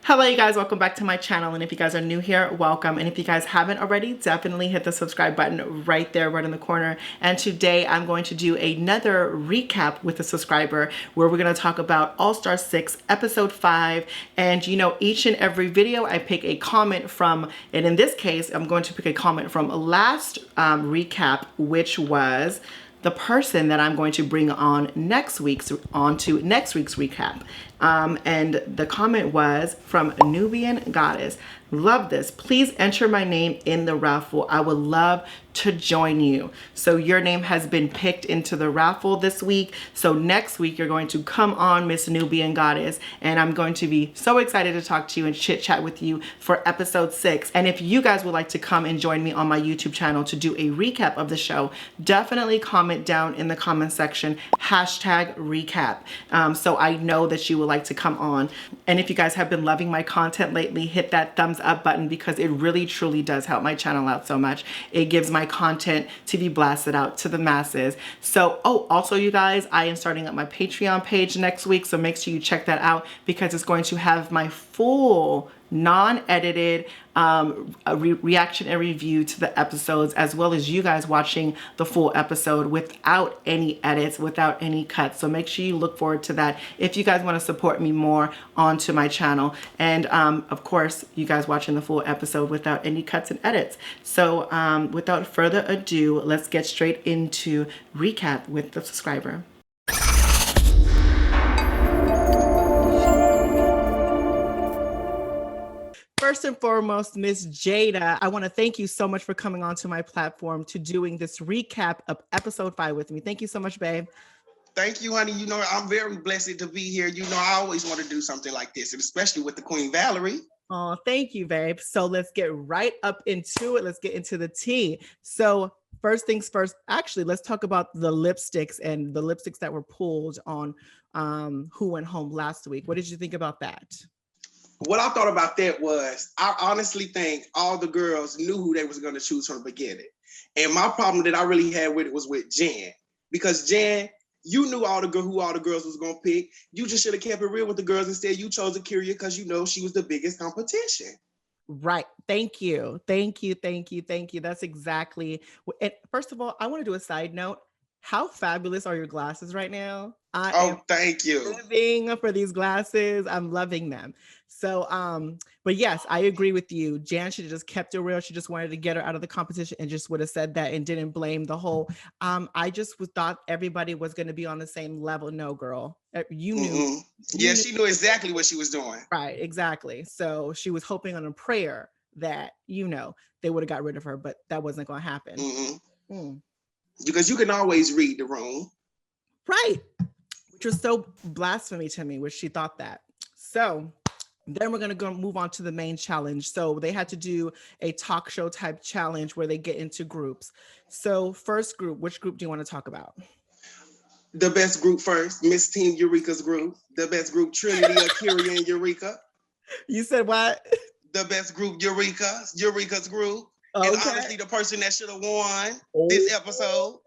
Hello you guys, welcome back to my channel, and if you guys are new here, welcome, and if you guys haven't already, definitely hit the subscribe button right there, right in the corner. And today I'm going to do another recap with a subscriber where we're going to talk about All-Star 6 episode 5. And you know, each and every video I pick a comment from, and in this case I'm going to pick a comment from last recap, which was the person that I'm going to bring on to next week's recap. And the comment was from Nubian Goddess. Love this. Please enter my name in the raffle. I would love to join you. So your name has been picked into the raffle this week. So next week you're going to come on, Miss Nubian Goddess, and I'm going to be so excited to talk to you and chit chat with you for episode 6. And if you guys would like to come and join me on my YouTube channel to do a recap of the show, definitely comment down in the comment section, #recap. So I know that you would like to come on. And if you guys have been loving my content lately, hit that thumbs up button because it really truly does help my channel out so much. It gives my content to be blasted out to the masses. So, also you guys, I am starting up my Patreon page next week, so make sure you check that out because it's going to have my full non-edited reaction and review to the episodes, as well as you guys watching the full episode without any edits, without any cuts. So make sure you look forward to that if you guys want to support me more onto my channel. And of course, you guys watching the full episode without any cuts and edits. So without further ado, let's get straight into recap with the subscriber. First and foremost, Miss Jada, I want to thank you so much for coming onto my platform to doing this recap of episode 5 with me. Thank you so much, babe. Thank you, honey. You know, I'm very blessed to be here. You know, I always want to do something like this, and especially with the Queen Valerie. Oh, thank you, babe. So let's get right up into it. Let's get into the tea. So first things first, actually, let's talk about the lipsticks and the lipsticks that were pulled on Who Went Home last week. What did you think about that? What I thought about that was, I honestly think all the girls knew who they was going to choose from the beginning. And my problem that I really had with it was with Jan. Because Jan, you knew who all the girls was going to pick. You just should have kept it real with the girls. Instead, you chose Akira because you know she was the biggest competition. Right. Thank you. Thank you. Thank you. Thank you. That's exactly. And first of all, I want to do a side note. How fabulous are your glasses right now? Thank you. Living for these glasses. I'm loving them. So, but yes, I agree with you. Jan should have just kept it real. She just wanted to get her out of the competition and just would have said that and didn't blame the whole. I just thought everybody was going to be on the same level. No, girl, you knew. Mm-hmm. Yeah, she knew exactly what she was doing. Right, exactly. So she was hoping on a prayer that, you know, they would have got rid of her, but that wasn't going to happen. Mm-hmm. Because you can always read the room. Right. Which was so blasphemy to me, which she thought that. So then we're going to move on to the main challenge. So they had to do a talk show type challenge where they get into groups. So first group, which group do you want to talk about? The best group first, Miss Team Eureka's group. The best group, Trinity, Akira, and Eureka. You said what? The best group, Eureka's group. Okay. And honestly, the person that should have won this episode.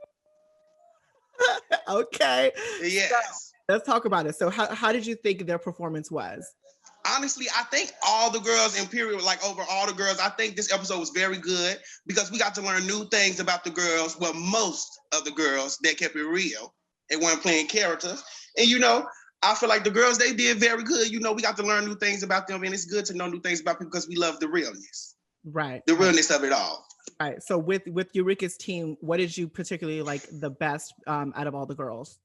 Okay. Yes. So, let's talk about it. So how did you think their performance was? Honestly, I think all the girls, Imperial, like over all the girls, I think this episode was very good because we got to learn new things about the girls. Well, most of the girls that kept it real. They weren't playing characters. And, you know, I feel like the girls, they did very good. You know, we got to learn new things about them. And it's good to know new things about people because we love the realness. Right. The realness of it all. Right. So with Eureka's team, what did you particularly like the best out of all the girls?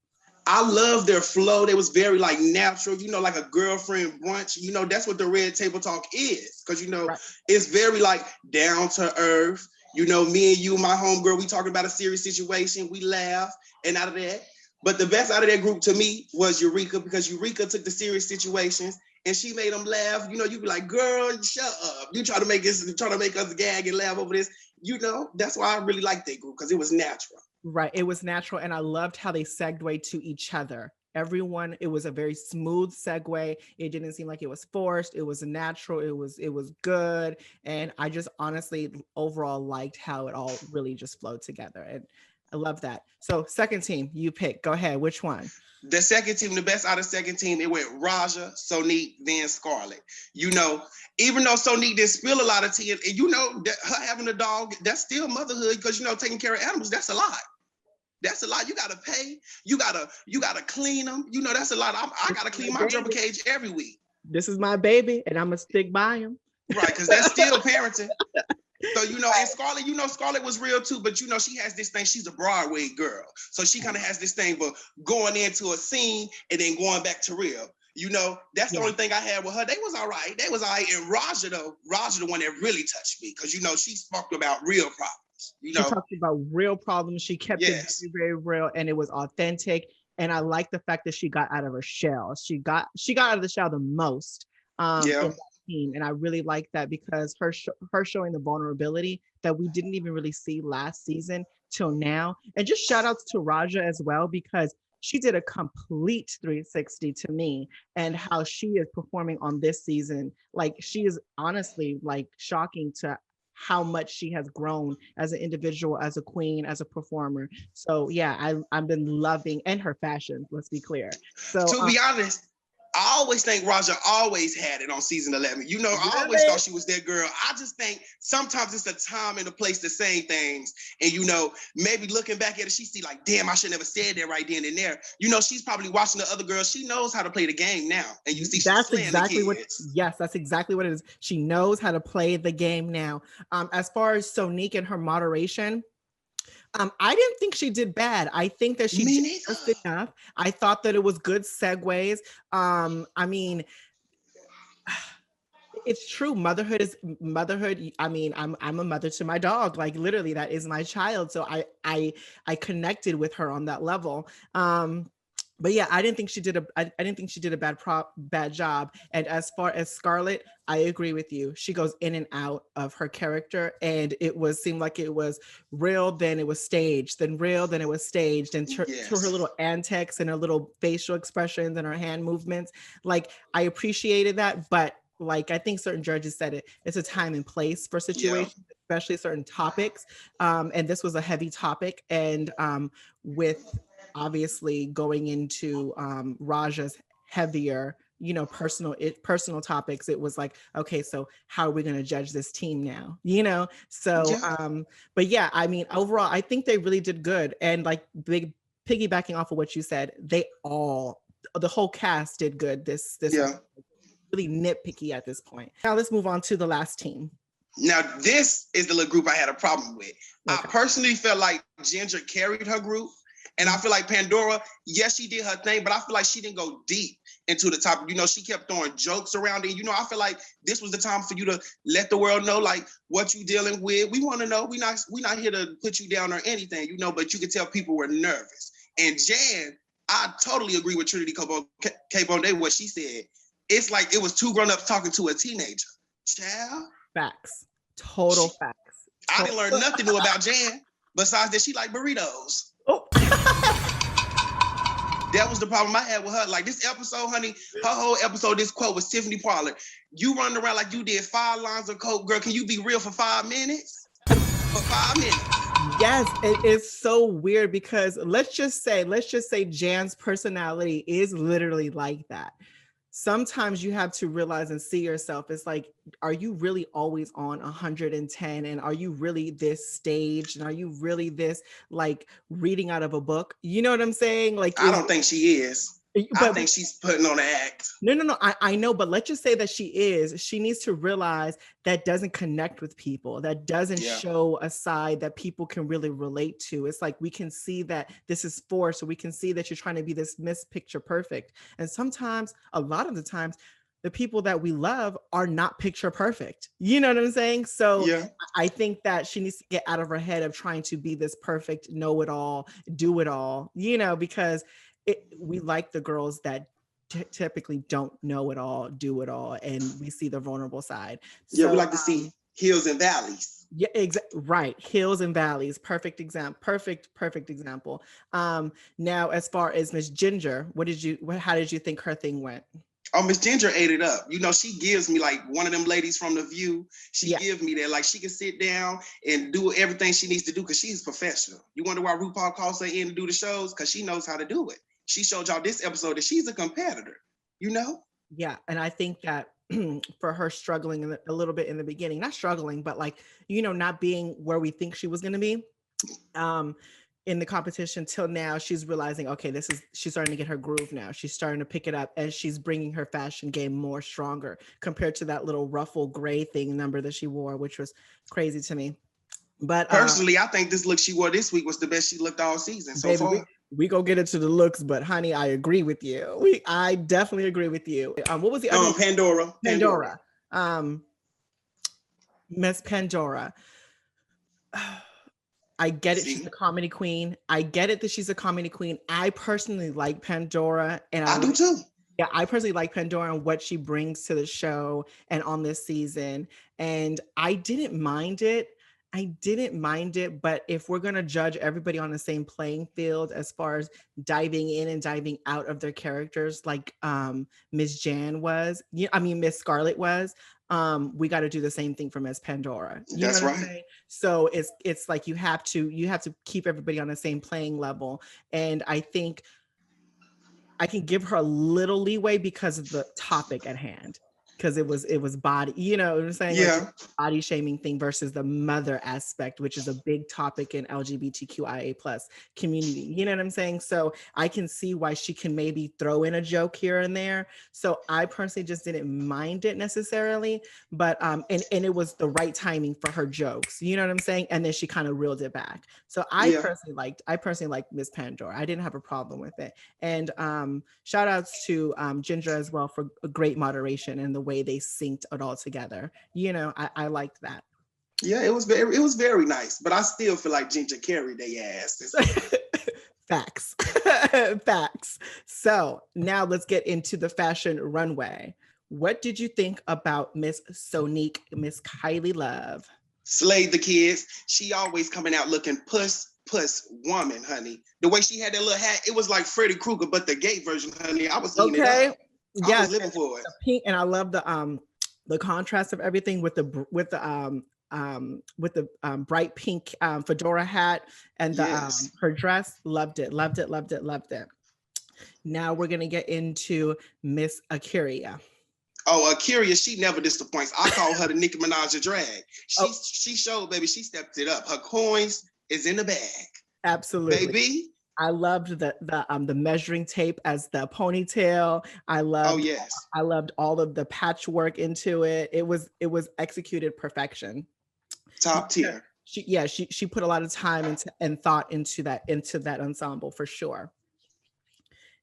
I love their flow. They was very like natural, you know, like a girlfriend brunch. You know, that's what the Red Table Talk is. Because, you know, It's very like down to earth. You know, me and you, my homegirl, we talking about a serious situation. We laugh and out of that. But the best out of that group to me was Eureka because Eureka took the serious situations and she made them laugh. You know, you be like, girl, shut up. You try to make us gag and laugh over this. You know, that's why I really liked that group because it was natural. Right. It was natural. And I loved how they segued to each other. Everyone, it was a very smooth segue. It didn't seem like it was forced. It was natural. It was good. And I just honestly overall liked how it all really just flowed together. And I love that. So second team, you pick. Go ahead. Which one? The second team, the best out of second team, it went Raja, Sonique, then Scarlett. You know, even though Sonique didn't spill a lot of tea, and you know, that her having a dog, that's still motherhood because, you know, taking care of animals, that's a lot. That's a lot. You gotta pay. You gotta clean them. You know, that's a lot. I gotta clean my gerbil cage every week. This is my baby, and I'm gonna stick by him. Right, because that's still parenting. So, you know, and Scarlett, you know, Scarlett was real too, but, you know, she has this thing. She's a Broadway girl. So she kind of has this thing for going into a scene and then going back to real. You know, that's the only thing I had with her. They was all right. They was all right. And Raja, though, Raja, the one that really touched me because, you know, she spoke about real problems. You know, she talked about real problems. She kept it very, very real, and it was authentic. And I like the fact that she got out of her shell. She got out of the shell the most. In that team, and I really like that because her showing the vulnerability that we didn't even really see last season till now. And just shout outs to Raja as well, because she did a complete 360 to me, and how she is performing on this season. Like, she is honestly like shocking to how much she has grown as an individual, as a queen, as a performer. So yeah, I've been loving, and her fashion, let's be clear. So to be honest, I always think Raja always had it on season 11. You know, I always thought she was that girl. I just think sometimes it's a time and a place to say things. And, you know, maybe looking back at it, she see like, damn, I should never said that right then and there. You know, she's probably watching the other girls. She knows how to play the game now. And you see, that's exactly what, yes, that's exactly what it is. She knows how to play the game now. As far as Sonique and her moderation, I didn't think she did bad. I think that she did just enough. I thought that it was good segues. I mean, it's true. Motherhood is motherhood. I mean, I'm a mother to my dog. Like, literally, that is my child. So I connected with her on that level. But yeah, I didn't think she did a bad job. And as far as Scarlett, I agree with you. She goes in and out of her character, and seemed like it was real, then it was staged, then real, then it was staged. And to her little antics and her little facial expressions and her hand movements, like, I appreciated that. But like, I think certain judges said it's a time and place for situations, especially certain topics. And this was a heavy topic, and with obviously going into Raja's heavier, you know, personal topics, it was like, okay, so how are we going to judge this team now, you know? So but yeah, I mean, overall, I think they really did good. And like, piggybacking off of what you said, the whole cast did good this really nitpicky at this point. Now let's move on to the last team. Now, this is the little group I had a problem with. Okay. I personally felt like Ginger carried her group. And I feel like Pandora, yes, she did her thing, but I feel like she didn't go deep into the topic. You know, she kept throwing jokes around it. You know, I feel like this was the time for you to let the world know, like, what you dealing with. We want to know. We're not here to put you down or anything, you know, but you could tell people were nervous. And Jan, I totally agree with Trinity K-Bone, what she said. It's like it was two grown-ups talking to a teenager. Child. Facts. Total facts. I didn't learn nothing new about Jan, besides that she like burritos. Oh. That was the problem I had with her. Like, this episode, honey, her whole episode, this quote was Tiffany Parler. You running around like you did 5 lines of coke, girl. Can you be real for 5 minutes? For 5 minutes. Yes, it is so weird because let's just say Jan's personality is literally like that. Sometimes you have to realize and see yourself. It's like, are you really always on 110? And are you really this staged? And are you really this, like, reading out of a book? You know what I'm saying? Like, I don't think she is. I think she's putting on an act. No. I know, but let's just say that she is. She needs to realize that doesn't connect with people. That doesn't show a side that people can really relate to. It's like, we can see that this is forced, so we can see that you're trying to be this Miss Picture Perfect. And sometimes, a lot of the times, the people that we love are not picture perfect. You know what I'm saying? So I think that she needs to get out of her head of trying to be this perfect, know it all, do it all, you know, because we like the girls that typically don't know it all, do it all, and we see the vulnerable side. So, we like to see hills and valleys. Yeah, exactly. Right, hills and valleys. Perfect example. Perfect example. Now, as far as Miss Ginger, how did you think her thing went? Oh, Miss Ginger ate it up. You know, she gives me like one of them ladies from The View. She gives me that. Like she can sit down and do everything she needs to do because she's professional. You wonder why RuPaul calls her in to do the shows? Because she knows how to do it. She showed y'all this episode that she's a competitor, you know? Yeah. And I think that for her struggling a little bit in the beginning, not struggling, but like, you know, not being where we think she was going to be. In the competition till now, she's realizing, okay, she's starting to get her groove now. She's starting to pick it up and she's bringing her fashion game more stronger compared to that little ruffle gray thing number that she wore, which was crazy to me. But personally, I think this look she wore this week was the best she looked all season so far. We go get into the looks, but honey, I agree with you. I definitely agree with you. What was the other? Pandora. Miss Pandora. I get it. She's a comedy queen. I get it that she's a comedy queen. I personally like Pandora, and I do too. Yeah, I personally like Pandora and what she brings to the show and on this season. And I didn't mind it. But if we're gonna judge everybody on the same playing field as far as diving in and diving out of their characters, like Miss Miss Scarlett was, we got to do the same thing for Miss Pandora. That's right. I'm saying? So it's like you have to keep everybody on the same playing level. And I think I can give her a little leeway because of the topic at hand. Because it was body, you know what I'm saying? Yeah. Like body shaming thing versus the mother aspect, which is a big topic in LGBTQIA plus community. You know what I'm saying? So I can see why she can maybe throw in a joke here and there. So I personally just didn't mind it necessarily, but and it was the right timing for her jokes. You know what I'm saying? And then she kind of reeled it back. So I personally liked Miss Pandora. I didn't have a problem with it. And shout outs to Ginger as well for a great moderation and the way they synced it all together. You know, I liked that. Yeah, it was very nice, but I still feel like Ginger carried their ass. Facts. Facts. So now let's get into the fashion runway. What did you think about Miss Sonique, Miss Kylie Love? Slayed the kids. She always coming out looking puss woman, honey. The way she had that little hat, it was like Freddy Krueger, but the gay version, honey. I was eating it up. I was living for it. Pink, and I love the contrast of everything with the bright pink fedora hat and her dress. Loved it. Now we're gonna get into Miss Akira. Oh, Akira, she never disappoints. I call her the Nicki Minaj of drag. She showed, baby, she stepped it up. Her coins is in the bag. Absolutely, baby. I loved the measuring tape as the ponytail. I loved all of the patchwork into it. It was executed perfection. Top tier. She put a lot of time and thought into that ensemble for sure.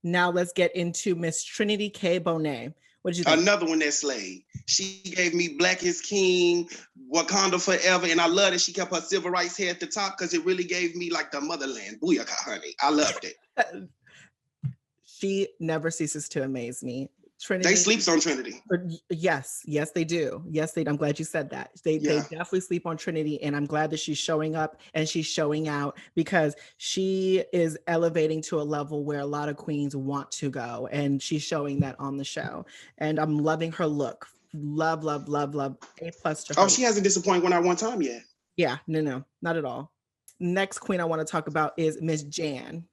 Now let's get into Miss Trinity K. Bonet. What did you think? Another one that slayed. She gave me Black is King, Wakanda Forever, and I love that she kept her civil rights hair at the top because it really gave me like the motherland. Booyaka, honey. I loved it. She never ceases to amaze me. Trinity. They sleeps on Trinity. Yes, they do. I'm glad you said that. They definitely sleep on Trinity, and I'm glad that she's showing up and she's showing out because she is elevating to a level where a lot of queens want to go, and she's showing that on the show. And I'm loving her look. Love. A+ to her. Oh, she hasn't disappointed one time yet. Yeah, no, not at all. Next queen I want to talk about is Miss Jan.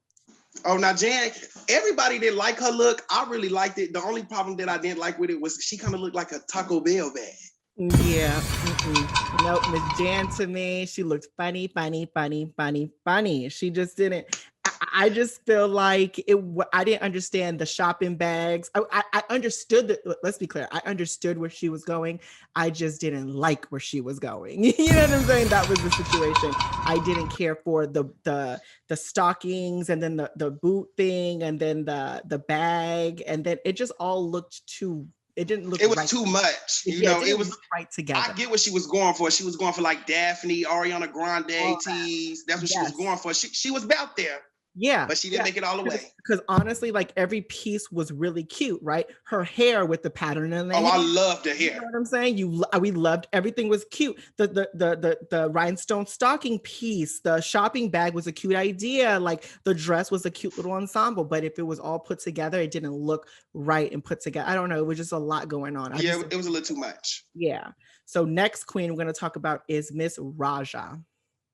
Oh, now Jan, everybody didn't like her look. I really liked it. The only problem that I didn't like with it was she kind of looked like a Taco Bell bag. Yeah. Nope. Miss Jan to me, she looked funny. She just didn't. I just feel like I didn't understand the shopping bags. I understood that. Let's be clear. I understood where she was going. I just didn't like where she was going. You know what I'm saying? That was the situation. I didn't care for the stockings and then the boot thing and then the bag and then it just all looked too. It didn't look. It was right. Too much. You know, it was right together. I get what she was going for. She was going for like Daphne, Ariana Grande tees. That's what she was going for. She was out there. Yeah, but she didn't yeah. make it all the way. Because honestly, like every piece was really cute, right? Her hair with the pattern in the Oh, hair. I love the You hair. know what I'm saying? We loved everything was cute. The rhinestone stocking piece, the shopping bag was a cute idea. Like the dress was a cute little ensemble, but if it was all put together, it didn't look right and put together. I don't know. It was just a lot going on. Yeah, it was a little too much. Yeah. So next queen we're going to talk about is Miss Raja.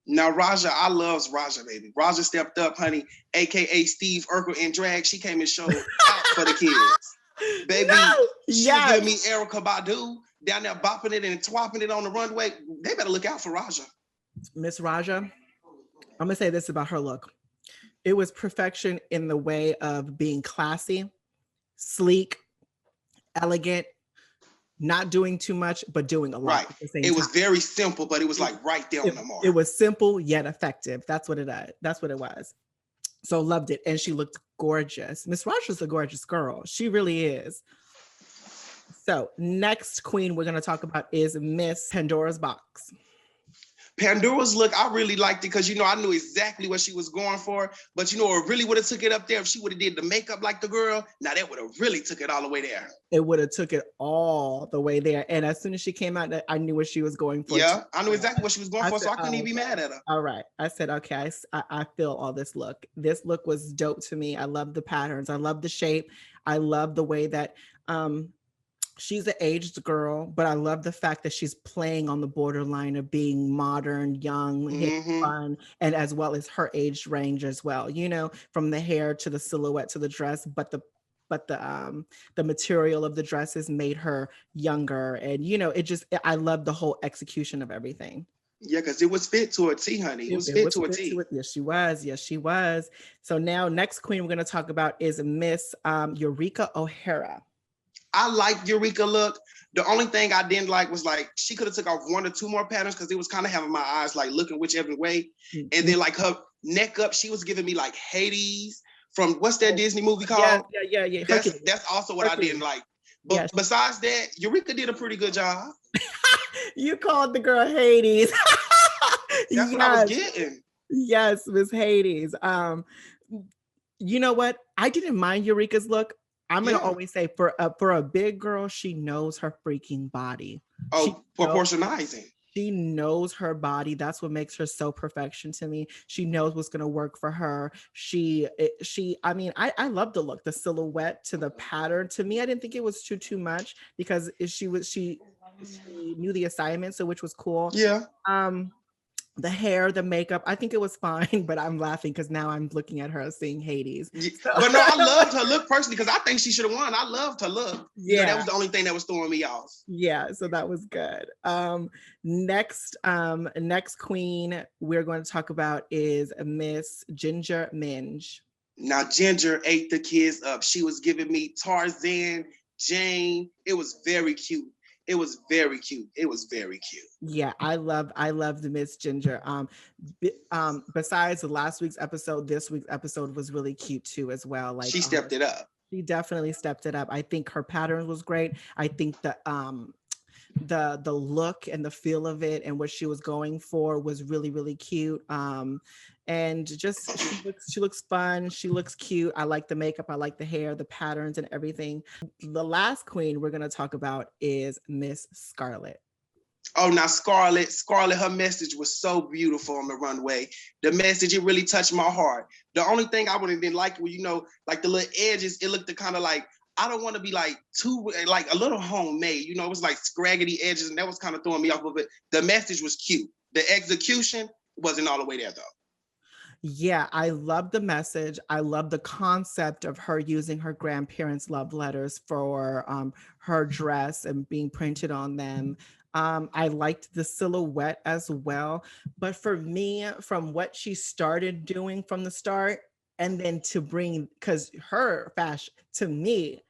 Now, Raja, I loves Raja, baby. Raja stepped up, honey, aka Steve Urkel in drag. She came and showed out for the kids. Baby, No! she Yes. was giving me Erica Badu down there bopping it and twapping it on the runway. They better look out for Raja. Miss Raja, I'm going to say this about her look. It was perfection in the way of being classy, sleek, elegant, not doing too much, but doing a lot. Right. At the same It was time. very simple, but it was like right there on the mark. It was simple yet effective. That's what it is. That's what it was. So loved it. And she looked gorgeous. Miss Raja's a gorgeous girl. She really is. So next queen we're going to talk about is Miss Pandora's Box. Pandora's look, I really liked it because, you know, I knew exactly what she was going for. But, you know, it really would have took it up there if she would have did the makeup like the girl. Now, that would have really took it all the way there. It would have took it all the way there. And as soon as she came out, I knew what she was going for. Yeah, I knew exactly what she was going for, said, so I couldn't even be mad at her. All right. I said, okay, I feel all this look. This look was dope to me. I love the patterns. I love the shape. I love the way that she's an aged girl, but I love the fact that she's playing on the borderline of being modern, young, fun, and as well as her age range as well, you know, from the hair to the silhouette to the dress, but the material of the dresses made her younger. And, you know, I love the whole execution of everything. Yeah, because it was fit to a T, honey. It was fit to a T. Yes, she was. Yes, she was. So now next queen we're going to talk about is Miss Eureka O'Hara. I like Eureka look. The only thing I didn't like was like she could have took off one or two more patterns because it was kind of having my eyes like looking whichever way. Mm-hmm. And then like her neck up, she was giving me like Hades from what's that Disney movie called? Yeah. That's also what Hercules. I didn't like. But besides that, Eureka did a pretty good job. You called the girl Hades. That's what I was getting. Yes, Miss Hades. You know what? I didn't mind Eureka's look. I'm gonna always say for a big girl, she knows her freaking body. Proportionizing. She knows her body. That's what makes her so perfection to me. She knows what's gonna work for her. I love the look, the silhouette to the pattern. To me, I didn't think it was too much because she knew the assignment, so which was cool. Yeah. The hair, the makeup, I think it was fine, but I'm laughing because now I'm looking at her seeing Hades. But no, I loved her look personally because I think she should have won. I loved her look. Yeah, that was the only thing that was throwing me off. Yeah, so that was good. Next queen we're going to talk about is Miss Ginger Minge. Now, Ginger ate the kids up. She was giving me Tarzan, Jane. It was very cute. It was very cute. Yeah, I loved Miss Ginger. Besides the last week's episode, this week's episode was really cute too as well. Like she stepped it up. She definitely stepped it up. I think her pattern was great. I think the look and the feel of it and what she was going for was really, really cute. And just she looks fun. She looks cute. I like the makeup. I like the hair, the patterns and everything. The last queen we're going to talk about is Miss Scarlett. Oh, now Scarlett, her message was so beautiful on the runway. The message, it really touched my heart. The only thing I wouldn't didn't like was, you know, like the little edges, it looked kind of like, I don't want to be like too, like a little homemade, you know, it was like scraggly edges and that was kind of throwing me off of it. The message was cute. The execution wasn't all the way there though. Yeah, I love the message. I love the concept of her using her grandparents' love letters for her dress and being printed on them. I liked the silhouette as well. But for me, from what she started doing from the start, and then to bring, because her fashion, to me,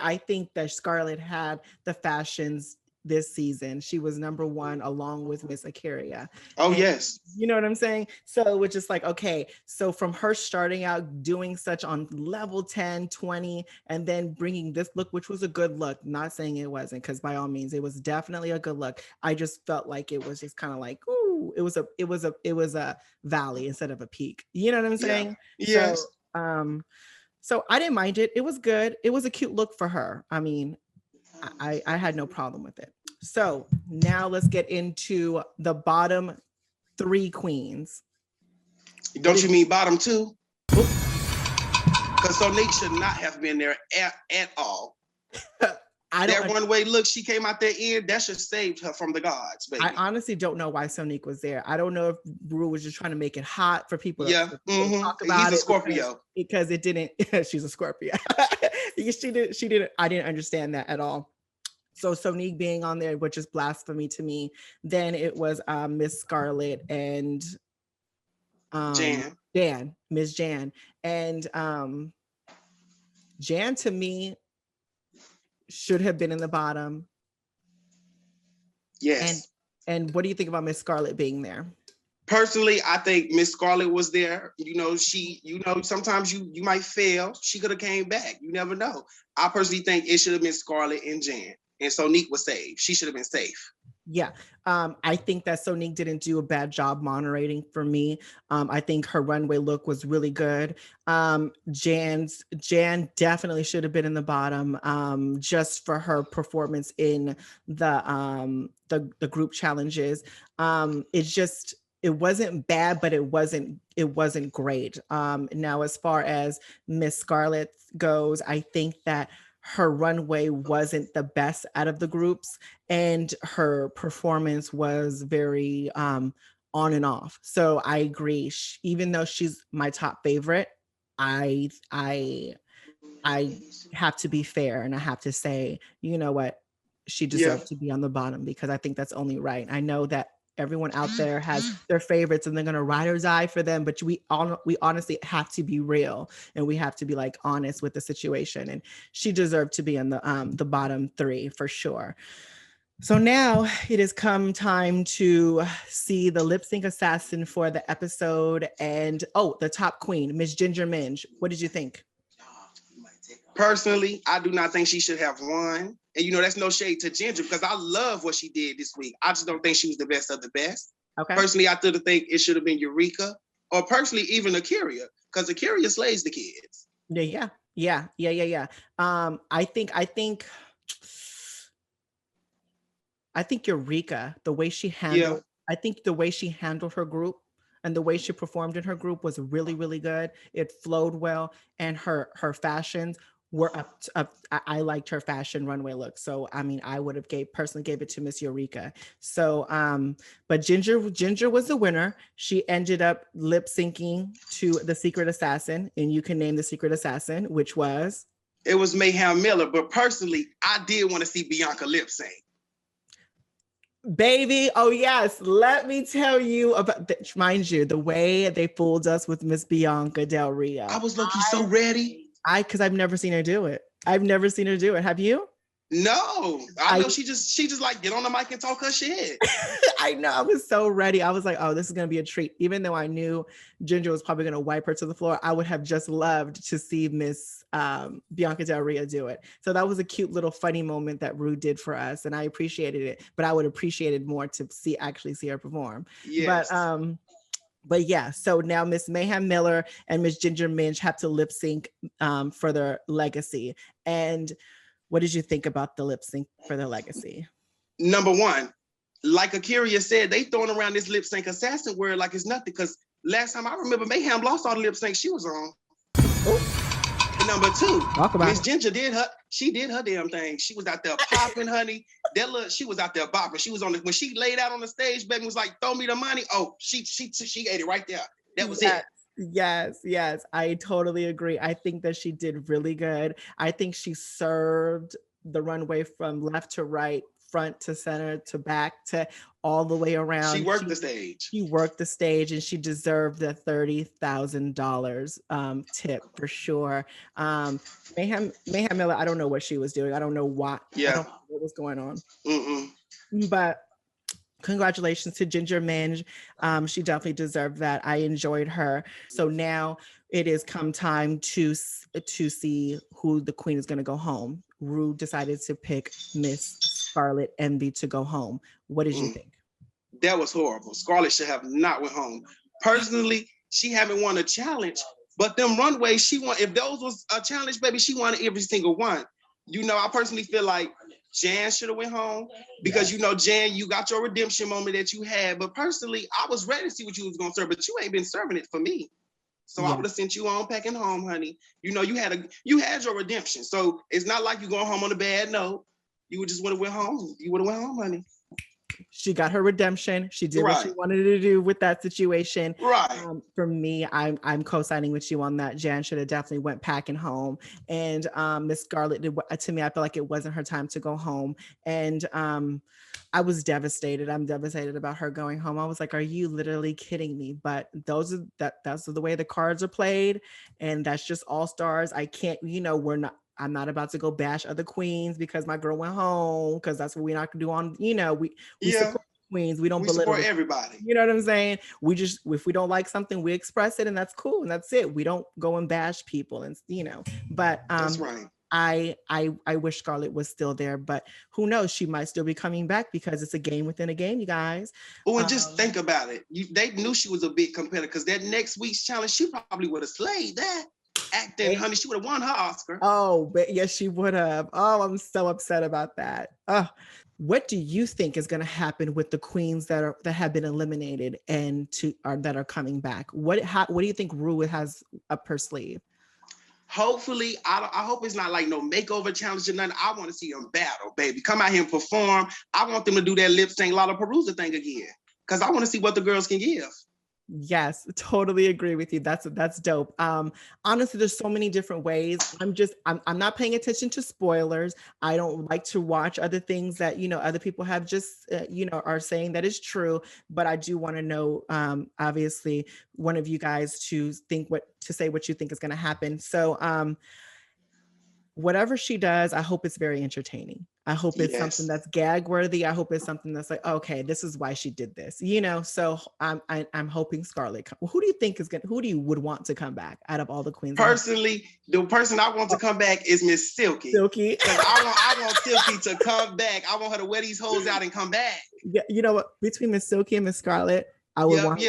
I think that Scarlett had the fashions this season. She was number one along with Miss Akaria. Oh, and, yes. You know what I'm saying? So it's just like, okay, so from her starting out doing such on level 10, 20, and then bringing this look, which was a good look, not saying it wasn't, because by all means, it was definitely a good look. I just felt like it was just kind of like, ooh, woo, it was a valley instead of a peak. You know what I'm Yeah. saying? Yes. So I didn't mind it. It was good. It was a cute look for her. I mean, I had no problem with it. So now let's get into the bottom three queens. Don't you mean bottom two? Oh, Because Sonique should not have been there at all. I That don't. runway look she came out there in, that should saved her from the gods, baby. I honestly don't know why Sonique was there. I don't know if Rue was just trying to make it hot for people Yeah. to talk about He's a it Scorpio. because it didn't. She's a Scorpio. She didn't. I didn't understand that at all. So Sonique being on there, which is blasphemy to me. Then it was Miss Scarlett and Miss Jan, and Jan to me should have been in the bottom. Yes. And what do you think about Miss Scarlett being there? Personally, I think Miss Scarlett was there. Sometimes you might fail. She could have came back. You never know. I personally think it should have been Scarlett and Jan. And Sonique was saved. She should have been safe. Yeah. I think that Sonique didn't do a bad job moderating for me. I think her runway look was really good. Jan definitely should have been in the bottom, just for her performance in the group challenges. It wasn't bad, but it wasn't great. Now, as far as Miss Scarlett goes, I think that her runway wasn't the best out of the groups, and her performance was very on and off. So I agree. Even though she's my top favorite, I have to be fair, and I have to say, you know what, she deserved to be on the bottom, because I think that's only right. I know that everyone out there has their favorites and they're going to ride or die for them, but we honestly have to be real, and we have to be like honest with the situation, and she deserved to be in the bottom three for sure. So now it has come time to see the lip sync assassin for the episode, and the top queen, Miss Ginger Minge. What did you think? Personally, I do not think she should have won. And that's no shade to Ginger, because I love what she did this week. I just don't think she was the best of the best. Okay. Personally, I still think it should have been Eureka, or personally even Akira, because Akira slays the kids. Yeah. I think Eureka, the way she handled, I think the way she handled her group and the way she performed in her group was really, really good. It flowed well, and her fashions were up. I liked her fashion runway look. So I mean, I would have personally gave it to Miss Eureka. So but Ginger was the winner. She ended up lip syncing to the Secret Assassin, and you can name the Secret Assassin, which was? It was Mayhem Miller, but personally, I did want to see Bianca lip sync. Baby, oh yes, let me tell you about, mind you, the way they fooled us with Miss Bianca Del Rio. I was low-key so ready. Because I've never seen her do it. Have you? No, I know she just like get on the mic and talk her shit. I know, I was so ready. I was like, oh, this is gonna be a treat. Even though I knew Ginger was probably gonna wipe her to the floor, I would have just loved to see Miss Bianca Del Rio do it. So that was a cute little funny moment that Rue did for us, and I appreciated it. But I would appreciate it more to actually see her perform. Yes. But yeah, so now Miss Mayhem Miller and Miss Ginger Minge have to lip sync for their legacy. And what did you think about the lip sync for their legacy? Number one, like Akira said, they throwing around this lip sync assassin word like it's nothing, because last time I remember Mayhem lost all the lip sync she was on. Oh. Number two, Miss Ginger did her damn thing. She was out there popping, honey. She was out there bopping. She was when she laid out on the stage, baby was like, throw me the money. Oh, she ate it right there. That was it. Yes, I totally agree. I think that she did really good. I think she served the runway from left to right, front to center to back to all the way around. She worked the stage. She worked the stage, and she deserved the $30,000 tip for sure. Mayhem Miller, I don't know what she was doing. I don't know what. Yeah. I don't know what was going on. Mm-mm. But congratulations to Ginger Minge. She definitely deserved that. I enjoyed her. So now it is come time to see who the queen is going to go home. Rue decided to pick Miss Scarlett Envy to go home. What did you think? That was horrible. Scarlett should have not went home. Personally, she haven't won a challenge, but them runways she won. If those was a challenge, baby, she won every single one. You know, I personally feel like Jan should have went home because you know, Jan, you got your redemption moment that you had. But personally, I was ready to see what you was gonna serve, but you ain't been serving it for me. So I would have sent you on packing home, honey. You know, you had your redemption. So it's not like you going home on a bad note. You would just would have went home. You would have went home, honey. She got her redemption. She did Right. what she wanted to do with that situation. Right. For me, I'm co-signing with you on that. Jan should have definitely went packing home. And Miss Scarlett did, to me, I feel like it wasn't her time to go home. And I was devastated. I'm devastated about her going home. I was like, are you literally kidding me? But that's the way the cards are played. And that's just AllStars. I can't, you know, I'm not about to go bash other queens because my girl went home, because that's what we're not gonna do on, you know, we support queens. We don't belittle everybody. You know what I'm saying? We just, if we don't like something, we express it and that's cool. And that's it. We don't go and bash people and, you know, but that's right. I wish Scarlett was still there, but who knows? She might still be coming back because it's a game within a game, you guys. Oh, and just think about it. They knew she was a big competitor because that next week's challenge, she probably would have slayed that. Acting, honey, she would have won her Oscar. Oh, but yes, she would have. Oh, I'm so upset about that. What do you think is going to happen with the queens that have been eliminated and that are coming back? What do you think Rue has up her sleeve? Hopefully, I hope it's not like no makeover challenge or nothing. I want to see them battle, baby. Come out here and perform. I want them to do that lip sync Lollapalooza thing again because I want to see what the girls can give. Yes, totally agree with you. That's dope. Honestly, there's so many different ways. I'm not paying attention to spoilers. I don't like to watch other things that, you know, other people have just, you know, are saying that is true. But I do want to know, obviously, one of you guys to say what you think is going to happen. So, whatever she does, I hope it's very entertaining. I hope it's something that's gag worthy. I hope it's something that's like, okay, this is why she did this, you know? So I'm hoping Scarlett. Who do you think who do you would want to come back out of all the queens? Personally, the person I want to come back is Miss Silky. Silky. I want Silky to come back. I want her to wear these hoes out and come back. Yeah, you know what? Between Miss Silky and Miss Scarlett, I would want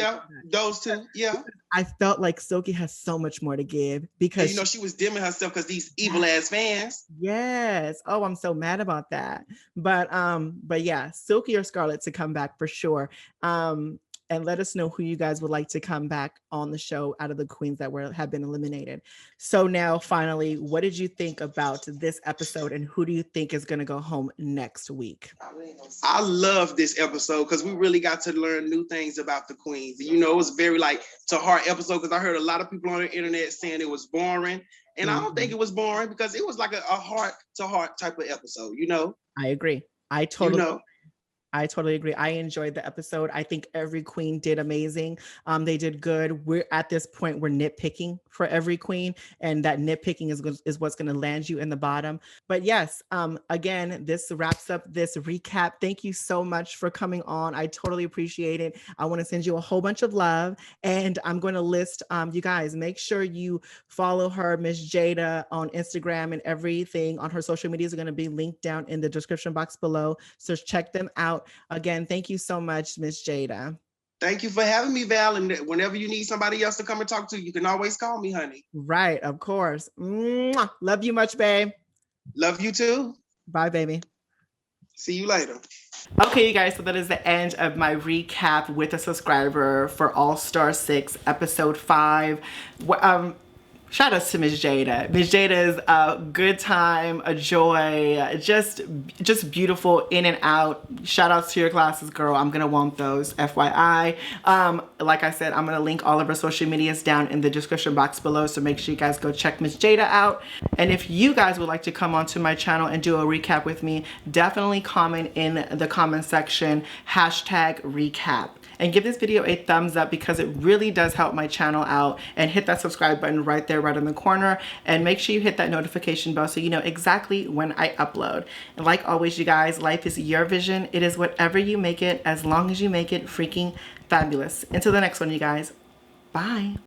those two. Yeah. I felt like Silky has so much more to give because you know she was dimming herself because these evil ass fans. Yes. Oh, I'm so mad about that. But yeah, Silky or Scarlett to come back for sure. And let us know who you guys would like to come back on the show out of the queens that have been eliminated. So now, finally, what did you think about this episode, and who do you think is going to go home next week? I love this episode because we really got to learn new things about the queens. You know, it was very to heart episode because I heard a lot of people on the internet saying it was boring, and I don't think it was boring because it was like a heart to heart type of episode. You know, I agree. I totally agree. I enjoyed the episode. I think every queen did amazing. They did good. We're at this point, we're nitpicking for every queen, and that nitpicking is what's going to land you in the bottom. But yes, again, this wraps up this recap. Thank you so much for coming on. I totally appreciate it. I want to send you a whole bunch of love, and I'm going to list, you guys, make sure you follow her, Miss Jada, on Instagram, and everything on her social medias are going to be linked down in the description box below. So check them out. Again, thank you so much, Miss Jada. Thank you for having me, Val. And whenever you need somebody else to come and talk to, you can always call me, honey. Right, of course. Mwah. Love you much, babe. Love you too. Bye, baby. See you later. Okay, you guys, so that is the end of my recap with a subscriber for AllStars 6, episode 5. Shout outs to Miss Jada. Miss Jada is a good time, a joy, just beautiful in and out. Shout outs to your classes, girl. I'm gonna want those, FYI. Like I said, I'm gonna link all of her social medias down in the description box below, so make sure you guys go check Miss Jada out. And if you guys would like to come onto my channel and do a recap with me, definitely comment in the comment section, #recap. And give this video a thumbs up because it really does help my channel out. And hit that subscribe button right there, right in the corner. And make sure you hit that notification bell so you know exactly when I upload. And like always, you guys, life is your vision. It is whatever you make it, as long as you make it freaking fabulous. Until the next one, you guys. Bye.